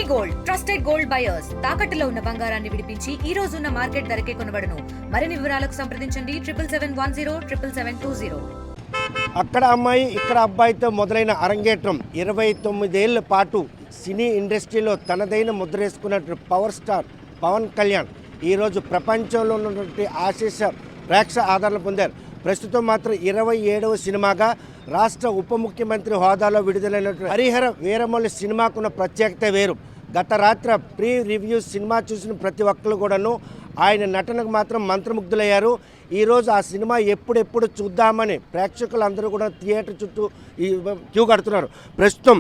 Gold trusted gold buyers తాకట్టులో ఉన్న బంగారాన్ని విడిపించి ఈ రోజు ఉన్న మార్కెట్ ధరకే కొనబడును. మరిన్ని వివరాలకు సంప్రదించండి 7771077720. అక్కడ అమ్మాయి ఇక్కడ అబ్బాయితో మొదలైన అరంగేట్రం 29 ఏళ్ల పాటు సినీ ఇండస్ట్రీలో తనదైన ముద్రేసుకున్న పవర్ స్టార్ పవన్ కళ్యాణ్ ఈరోజు ప్రపంచంలో ఉన్నటువంటి ఆశీష ప్రేక్షక ఆదరణ పొందారు. ప్రస్తుతం మాత్రం 27వ సినిమాగా రాష్ట్ర ఉప ముఖ్యమంత్రి హోదాలో విడుదలైనటువంటి హరిహర వీరమల్లి సినిమాకున్న ప్రత్యేకత వేరు. గత రాత్రి ప్రీ రివ్యూ సినిమా చూసిన ప్రతి ఒక్కరు కూడాను ఆయన నటనకు మాత్రం మంత్రముగ్ధులయ్యారు. ఈరోజు ఆ సినిమా ఎప్పుడెప్పుడు చూద్దామని ప్రేక్షకులందరూ కూడా థియేటర్ చుట్టూ క్యూ కడుతున్నారు. ప్రస్తుతం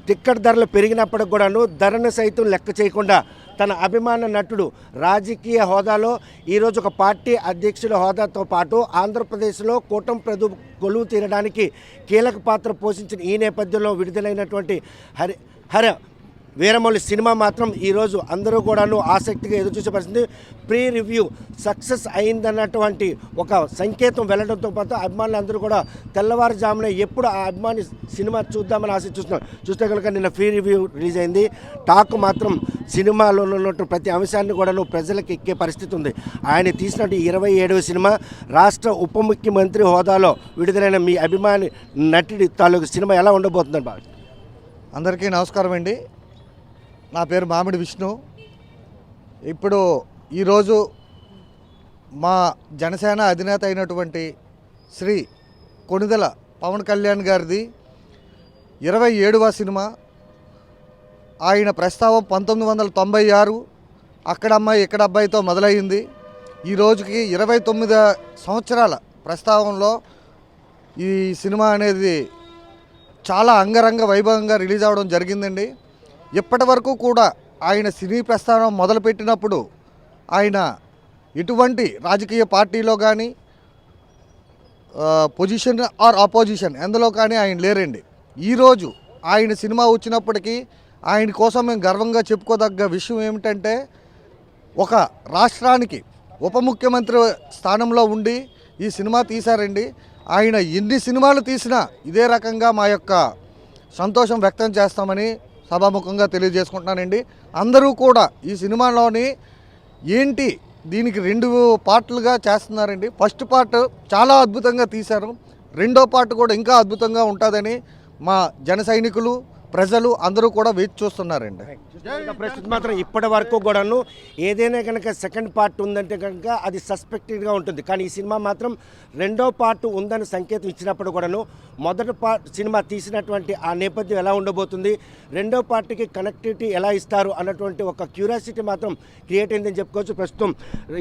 టిక్కెట్ ధరలు పెరిగినప్పటికి కూడాను ధరను సైతం లెక్క చేయకుండా తన అభిమాన నటుడు రాజకీయ హోదాలో ఈరోజు ఒక పార్టీ అధ్యక్షుల హోదాతో పాటు ఆంధ్రప్రదేశ్లో కూటమి కొలువు తీరడానికి కీలక పాత్ర పోషించిన ఈ నేపథ్యంలో విడుదలైనటువంటి హరిహర వీరమల్లి సినిమా మాత్రం ఈరోజు అందరూ కూడాను ఆసక్తిగా ఎదురుచూసే పరిస్థితి. ప్రీ రివ్యూ సక్సెస్ అయిందన్నటువంటి ఒక సంకేతం వెళ్ళడంతో పాటు అభిమానులు అందరూ కూడా తెల్లవారుజామున ఎప్పుడు ఆ అభిమాని సినిమా చూద్దామని ఆశ చూస్తున్నారు. చూస్తే కనుక నిన్న ప్రీ రివ్యూ రిలీజ్ అయింది. టాక్ మాత్రం సినిమాలో ఉన్నటువంటి ప్రతి అంశాన్ని కూడాను ప్రజలకు ఎక్కే పరిస్థితి ఉంది. ఆయన తీసినట్టు 27వ సినిమా రాష్ట్ర ఉప ముఖ్యమంత్రి హోదాలో విడుదలైన మీ అభిమాని నటుడి తాలూకు సినిమా ఎలా ఉండబోతుందని బాగా. అందరికీ నమస్కారం అండి. నా పేరు మామిడి విష్ణు. ఇప్పుడు ఈరోజు మా జనసేన అధినేత అయినటువంటి శ్రీ కొణిదెల పవన్ కళ్యాణ్ గారిది 27వ సినిమా. ఆయన ప్రస్తావం 1996 అక్కడ అమ్మాయి ఇక్కడ అబ్బాయితో మొదలయ్యింది. ఈ రోజుకి 29 సంవత్సరాల ప్రస్తావంలో ఈ సినిమా అనేది చాలా అంగరంగ వైభవంగా రిలీజ్ అవ్వడం జరిగిందండి. ఇప్పటి వరకు కూడా ఆయన సినీ ప్రస్థానం మొదలుపెట్టినప్పుడు ఆయన ఎటువంటి రాజకీయ పార్టీలో కానీ పొజిషన్ ఆర్ ఆపోజిషన్ ఎందులో కానీ ఆయన లేరండి. ఈరోజు ఆయన సినిమా వచ్చినప్పటికీ ఆయన కోసం మేము గర్వంగా చెప్పుకోదగ్గ విషయం ఏమిటంటే ఒక రాష్ట్రానికి ఉప ముఖ్యమంత్రి స్థానంలో ఉండి ఈ సినిమా తీశారండి. ఆయన ఎన్ని సినిమాలు తీసినా ఇదే రకంగా మా యొక్క సంతోషం వ్యక్తం చేస్తామని సభాముఖంగా తెలియజేసుకుంటున్నానండి. అందరూ కూడా ఈ సినిమాలోని ఏంటి దీనికి 2 పార్ట్లుగా చేస్తున్నారండి. ఫస్ట్ పార్ట్ చాలా అద్భుతంగా తీశారు. రెండో పార్ట్ కూడా ఇంకా అద్భుతంగా ఉంటుందని మా జన సైనికులు ప్రజలు అందరూ కూడా వేచి చూస్తున్నారండి. ప్రస్తుతం మాత్రం ఇప్పటి వరకు కూడాను ఏదైనా కనుక సెకండ్ పార్ట్ ఉందంటే కనుక అది సస్పెక్టెడ్గా ఉంటుంది. కానీ ఈ సినిమా మాత్రం రెండో పార్ట్ ఉందని సంకేతం ఇచ్చినప్పుడు కూడాను మొదటి పార్ట్ సినిమా తీసినటువంటి ఆ నేపథ్యం ఎలా ఉండబోతుంది, రెండో పార్ట్కి కనెక్టివిటీ ఎలా ఇస్తారు అన్నటువంటి ఒక క్యూరియాసిటీ మాత్రం క్రియేట్ అయిందని చెప్పుకోవచ్చు. ప్రస్తుతం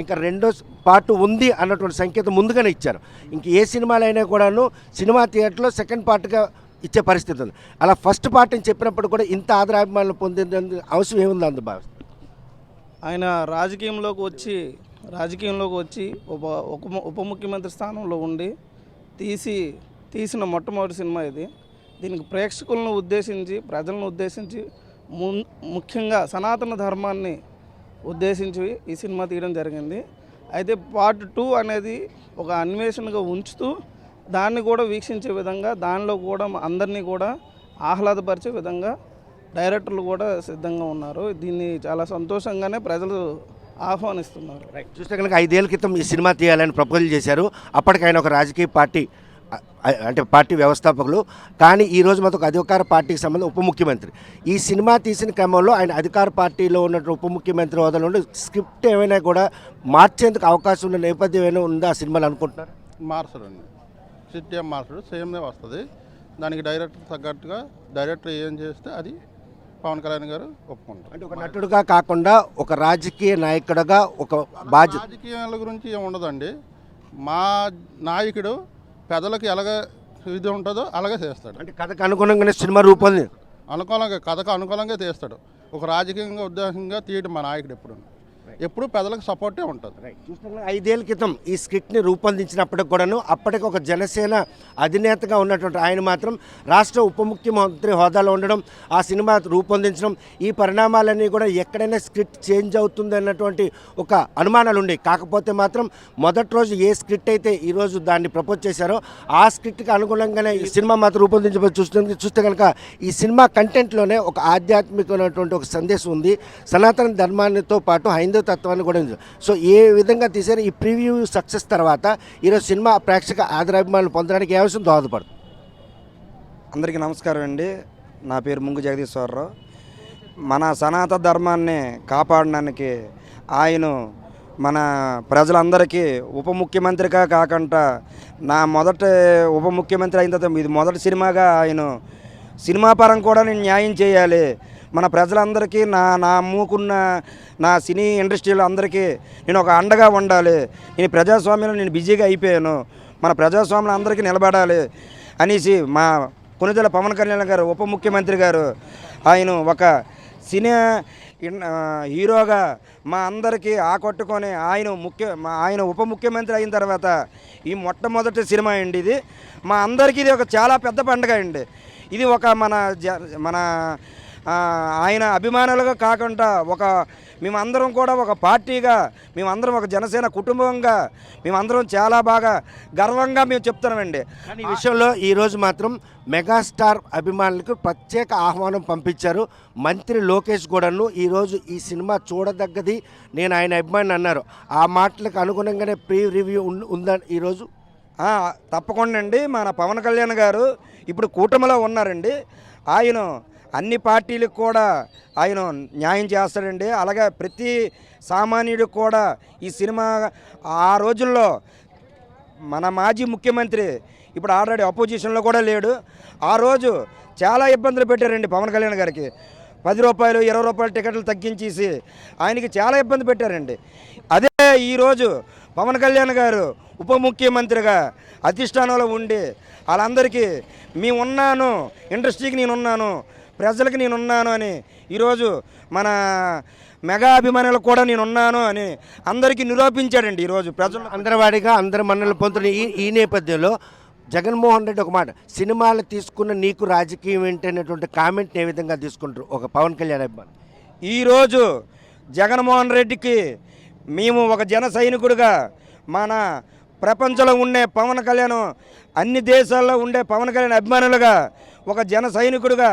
ఇంకా రెండో పార్ట్ ఉంది అన్నటువంటి సంకేతం ముందుగానే ఇచ్చారు. ఇంక ఏ సినిమాలైనా కూడాను సినిమా థియేటర్లో సెకండ్ పార్ట్గా ఇచ్చే పరిస్థితి ఉంది. అలా ఫస్ట్ పార్ట్ అని చెప్పినప్పుడు కూడా ఇంత ఆదరాభిమానులు పొందే అవసరం ఏముంది అందు భావిస్తుంది. ఆయన రాజకీయంలోకి వచ్చి ఉప ముఖ్యమంత్రి స్థానంలో ఉండి తీసిన మొట్టమొదటి సినిమా ఇది. దీనికి ప్రేక్షకులను ఉద్దేశించి ప్రజలను ఉద్దేశించి ముఖ్యంగా సనాతన ధర్మాన్ని ఉద్దేశించి ఈ సినిమా తీయడం జరిగింది. అయితే పార్ట్ 2 అనేది ఒక అన్వేషణగా ఉంచుతూ దాన్ని కూడా వీక్షించే విధంగా దానిలో కూడా అందరినీ కూడా ఆహ్లాదపరిచే విధంగా డైరెక్టర్లు కూడా సిద్ధంగా ఉన్నారు. దీన్ని చాలా సంతోషంగానే ప్రజలు ఆహ్వానిస్తున్నారు. చూస్తే కనుక 5 ఏళ్ల క్రితం ఈ సినిమా తీయాలని ప్రపోజల్ చేశారు. అప్పటికి ఆయన ఒక రాజకీయ పార్టీ అంటే పార్టీ వ్యవస్థాపకులు. కానీ ఈరోజు మాత్రం ఒక అధికార పార్టీకి సంబంధించి ఉప ముఖ్యమంత్రి. ఈ సినిమా తీసిన క్రమంలో ఆయన అధికార పార్టీలో ఉన్నటువంటి ఉప ముఖ్యమంత్రి హోదాలో ఉండి స్క్రిప్ట్ ఏమైనా కూడా మార్చేందుకు అవకాశం ఉన్న నేపథ్యం ఏమైనా ఉందా ఆ సినిమాలు అనుకుంటున్నారు? మార్చడండి, సిటీ మార్చడు సేమ్నే వస్తుంది. దానికి డైరెక్టర్ తగ్గట్టుగా డైరెక్టర్ ఏం చేస్తే అది పవన్ కళ్యాణ్ గారు ఒప్పుకుంటారు. అంటే ఒక నటుడుగా కాకుండా ఒక రాజకీయ నాయకుడుగా ఒక బాధ్యత. రాజకీయాల గురించి ఏమి ఉండదండి. మా నాయకుడు పెదలకు ఎలాగ ఇది ఉంటుందో అలాగే చేస్తాడు. అంటే కథకు అనుగుణంగానే సినిమా రూపొంది కథకు అనుకూలంగా తీస్తాడు. ఒక రాజకీయంగా ఉద్దేశంగా తీయడం మా నాయకుడు ఎప్పుడు. ఎప్పుడూ ప్రజలకు సపోర్టే ఉంటుంది. చూస్తున్నాం 5 ఏళ్ల క్రితం ఈ స్క్రిప్ట్ని రూపొందించినప్పటికి కూడాను అప్పటికి ఒక జనసేన అధినేతగా ఉన్నటువంటి ఆయన మాత్రం రాష్ట్ర ఉప ముఖ్యమంత్రి హోదాలో ఉండడం, ఆ సినిమా రూపొందించడం, ఈ పరిణామాలన్నీ కూడా ఎక్కడైనా స్క్రిప్ట్ చేంజ్ అవుతుంది అన్నటువంటి ఒక అనుమానాలు ఉండేవి. కాకపోతే మాత్రం మొదటి రోజు ఏ స్క్రిప్ట్ అయితే ఈరోజు దాన్ని ప్రపోజ్ చేశారో ఆ స్క్రిప్ట్కి అనుగుణంగానే ఈ సినిమా మాత్రం రూపొందించబడి చూస్తే కనుక ఈ సినిమా కంటెంట్లోనే ఒక ఆధ్యాత్మికమైనటువంటి ఒక సందేశం ఉంది. సనాతన ధర్మానితో పాటు హైందవ తత్వాన్ని కూడా ఉంది. సో ఏ విధంగా తీసారు ఈ ప్రివ్యూ సక్సెస్ తర్వాత ఈరోజు సినిమా ప్రేక్షక ఆదరాభిమానులు పొందడానికి ఏ అవసరం దోహదపడుతుంది? అందరికీ నమస్కారం అండి. నా పేరు ముంగు జగదీశ్వరరావు. మన సనాతన ధర్మాన్ని కాపాడడానికి ఆయన మన ప్రజలందరికీ ఉప ముఖ్యమంత్రిగా కాకుండా నా మొదటి ఉప ముఖ్యమంత్రి అయిన తర్వాత ఇది మొదటి సినిమాగా ఆయన సినిమా పరం కూడా నేను న్యాయం చేయాలి, మన ప్రజలందరికీ నా అమ్ముకున్న నా సినీ ఇండస్ట్రీలో అందరికీ నేను ఒక అండగా ఉండాలి, నేను ప్రజాస్వామ్యంలో నేను బిజీగా అయిపోయాను, మన ప్రజాస్వామ్యంలో అందరికీ నిలబడాలి అనేసి మా కొనిదెల పవన్ కళ్యాణ్ గారు ఉప ముఖ్యమంత్రి గారు ఆయన ఒక సినీ హీరోగా మా అందరికీ ఆకట్టుకొని ఆయన ఉప ముఖ్యమంత్రి అయిన తర్వాత ఈ మొట్టమొదటి సినిమా అండి ఇది. మా అందరికీ ఇది ఒక చాలా పెద్ద పండుగ అండి. ఇది ఒక మన ఆయన అభిమానులుగా కాకుండా మేమందరం కూడా ఒక పార్టీగా, మేమందరం ఒక జనసేన కుటుంబంగా మేమందరం చాలా బాగా గర్వంగా మేము చెప్తున్నామండి. కానీ ఈ విషయంలో ఈరోజు మాత్రం మెగాస్టార్ అభిమానులకు ప్రత్యేక ఆహ్వానం పంపించారు. మంత్రి లోకేష్ కూడాను ఈరోజు ఈ సినిమా చూడదగ్గది, నేను ఆయన అభిమాని అన్నారు. ఆ మాటలకు అనుగుణంగానే ప్రీ రివ్యూ ఉందని ఈరోజు తప్పకుండా అండి. మన పవన్ కళ్యాణ్ గారు ఇప్పుడు కూటమిలో ఉన్నారండి. ఆయన అన్ని పార్టీలకు కూడా ఆయన న్యాయం చేస్తాడండి. అలాగే ప్రతి సామాన్యుడికి కూడా ఈ సినిమా ఆ రోజుల్లో మన మాజీ ముఖ్యమంత్రి ఇప్పుడు ఆల్రెడీ అపోజిషన్లో కూడా లేడు. ఆ రోజు చాలా ఇబ్బందులు పెట్టారండి పవన్ కళ్యాణ్ గారికి. 10 రూపాయలు 20 రూపాయలు టికెట్లు తగ్గించేసి ఆయనకి చాలా ఇబ్బంది పెట్టారండి. అదే ఈరోజు పవన్ కళ్యాణ్ గారు ఉప ముఖ్యమంత్రిగా అధిష్టానంలో ఉండి వాళ్ళందరికీ మేమున్నాను, ఇండస్ట్రీకి నేనున్నాను, ప్రజలకు నేనున్నాను అని ఈరోజు మన మెగా అభిమానులకు కూడా నేనున్నాను అని అందరికీ నిరూపించాడండి. ఈరోజు ప్రజలు అందరివాడిగా అందరి మన్నలు పొందుతున్న ఈ నేపథ్యంలో జగన్మోహన్ రెడ్డి ఒక మాట, సినిమాలు తీసుకున్న నీకు రాజకీయం ఏంటి అనేటువంటి కామెంట్ని ఏ విధంగా తీసుకుంటారు ఒక పవన్ కళ్యాణ్ అభిమాని? ఈరోజు జగన్మోహన్ రెడ్డికి మేము ఒక జన సైనికుడిగా, మన ప్రపంచంలో ఉండే పవన్ కళ్యాణ్, అన్ని దేశాల్లో ఉండే పవన్ కళ్యాణ్ అభిమానులుగా, ఒక జన సైనికుడిగా,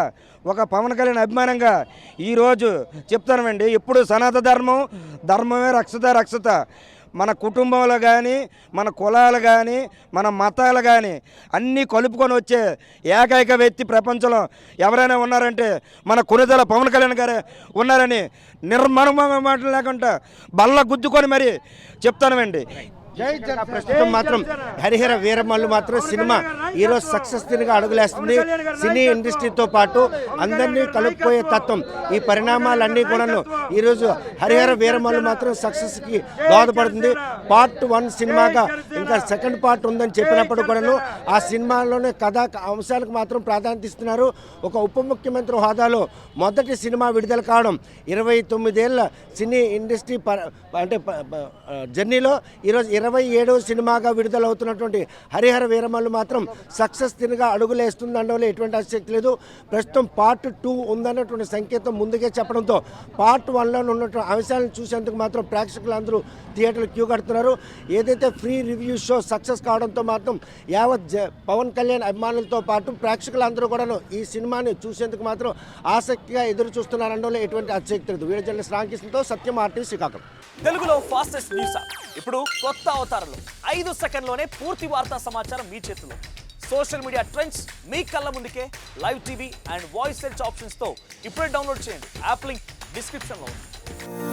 ఒక పవన్ కళ్యాణ్ అభిమానంగా ఈరోజు చెప్తానండి. ఎప్పుడు సనాతన ధర్మమే రక్షత. మన కుటుంబంలో కానీ, మన కులాలు కానీ, మన మతాలు కానీ అన్నీ కలుపుకొని వచ్చే ఏకైక వ్యక్తి ప్రపంచంలో ఎవరైనా ఉన్నారంటే మన కొనిదెల పవన్ కళ్యాణ్ గారే ఉన్నారని నిర్మణమైన మాటలు లేకుండా బల్ల గుద్దుకొని మరి చెప్తానండి. ప్రస్తుతం మాత్రం హరిహర వీరమల్లు మాత్రం సినిమా ఈరోజు సక్సెస్ దినగా అడుగులేస్తుంది. సినీ ఇండస్ట్రీతో పాటు అందరినీ కలుపుకోయే తత్వం, ఈ పరిణామాలన్నీ కూడాను ఈరోజు హరిహర వీరమల్లు మాత్రం సక్సెస్కి దోహదపడుతుంది. పార్ట్ 1 సినిమాగా ఇంకా సెకండ్ పార్ట్ ఉందని చెప్పినప్పుడు కూడాను ఆ సినిమాలోనే కథా అంశాలకు మాత్రం ప్రాధాన్యత ఇస్తున్నారు. ఒక ఉప ముఖ్యమంత్రి హోదాలో మొదటి సినిమా విడుదల కావడం 29 ఏళ్ళ సినీ ఇండస్ట్రీ జర్నీలో ఈరోజు 27వ సినిమాగా విడుదలవుతున్నటువంటి హరిహర వీరమల్లు మాత్రం సక్సెస్ తినగా అడుగులేస్తుందనడంలో ఎటువంటి ఆసక్తి లేదు. ప్రస్తుతం పార్ట్ 2 ఉందన్నటువంటి సంకేతం ముందుగా చెప్పడంతో పార్ట్ 1లో ఉన్నటువంటి అంశాలను చూసేందుకు మాత్రం ప్రేక్షకులందరూ థియేటర్లు క్యూ కడుతున్నారు. ఏదైతే ఫ్రీ రివ్యూ షో సక్సెస్ కావడంతో మాత్రం యావత్ పవన్ కళ్యాణ్ అభిమానులతో పాటు ప్రేక్షకులందరూ కూడా ఈ సినిమాని చూసేందుకు మాత్రం ఆసక్తిగా ఎదురు చూస్తున్నారనడంలో ఎటువంటి ఆసక్తి లేదు. వీడియో జర్నలిస్ట్ రామకృష్ణతో సత్యం ఆర్టీ శ్రీకాకుళం. తెలుగులో ఫాస్టెస్ట్ న్యూస్ యాప్ ఇప్పుడు కొత్త అవతారంలో 5 సెకండ్లోనే పూర్తి వార్తా సమాచారం మీ చేతిలో. సోషల్ మీడియా ట్రెండ్స్ మీ కళ్ళ ముందుకే live TV and voice search options తో ఇప్పుడే డౌన్లోడ్ చేయండి. యాప్ లింక్ డిస్క్రిప్షన్లో ఉంది.